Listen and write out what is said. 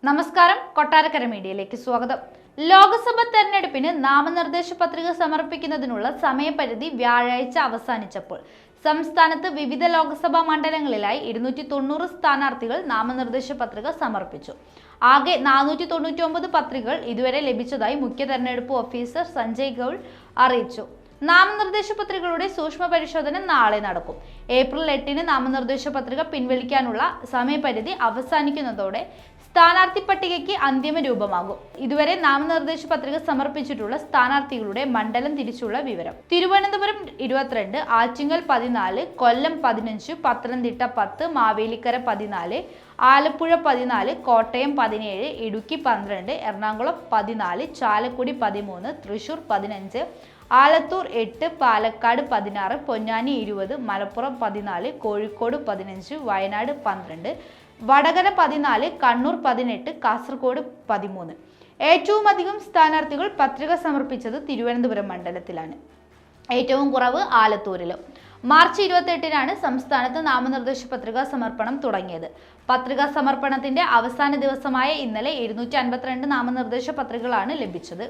നമസ്കാരം, കൊട്ടാരക്കര മീഡിയയിലേക്ക് സ്വാഗതം. ലോക്സഭാ തെരഞ്ഞെടുപ്പിന് നാമനിർദ്ദേശ പത്രിക സമർപ്പിക്കുന്നതിനുള്ള സമയപരിധി വ്യാഴാഴ്ച അവസാനിച്ചപ്പോൾ സംസ്ഥാനത്ത് വിവിധ ലോക്സഭാ മണ്ഡലങ്ങളിലായി 290 സ്ഥാനാർത്ഥികൾ നാമനിർദ്ദേശ പത്രിക സമർപ്പിച്ചു. ആകെ 499 പത്രികകൾ ഇതുവരെ ലഭിച്ചതായി മുഖ്യ തെരഞ്ഞെടുപ്പ് ഓഫീസർ സഞ്ജയ് ഗൗൾ അറിയിച്ചു. നാമനിർദ്ദേശ പത്രികകളുടെ സൂക്ഷ്മ പരിശോധന നാളെ നടക്കും. ഏപ്രിൽ 8-ന് നാമനിർദ്ദേശ പത്രിക പിൻവലിക്കാനുള്ള സമയപരിധി അവസാനിക്കുന്നതോടെ സ്ഥാനാർത്ഥി പട്ടികയ്ക്ക് അന്തിമ രൂപമാകും. ഇതുവരെ നാമനിർദ്ദേശ പത്രിക സമർപ്പിച്ചിട്ടുള്ള സ്ഥാനാർത്ഥികളുടെ മണ്ഡലം തിരിച്ചുള്ള വിവരം: തിരുവനന്തപുരം 22, ആറ്റിങ്ങൽ 14, കൊല്ലം 15, പത്തനംതിട്ട 10, മാവേലിക്കര 14, ആലപ്പുഴ 14, കോട്ടയം 17, ഇടുക്കി 12, എറണാകുളം 14, ചാലക്കുടി 13, തൃശൂർ 15, ആലത്തൂർ 8, പാലക്കാട് 16, പൊന്നാനി 20, മലപ്പുറം 14, കോഴിക്കോട് 15, വയനാട് 12, വടകര 14, കണ്ണൂർ 18, കാസർഗോഡ് 13. ഏറ്റവും അധികം സ്ഥാനാർത്ഥികൾ പത്രിക സമർപ്പിച്ചത് തിരുവനന്തപുരം മണ്ഡലത്തിലാണ്. ഏറ്റവും കുറവ് ആലത്തൂരിലും. മാർച്ച് 28-നാണ് സംസ്ഥാനത്ത് നാമനിർദ്ദേശ പത്രികാ സമർപ്പണം തുടങ്ങിയത്. പത്രികാ സമർപ്പണത്തിന്റെ അവസാന ദിവസമായ ഇന്നലെ 252 നാമനിർദ്ദേശ പത്രികകളാണ് ലഭിച്ചത്.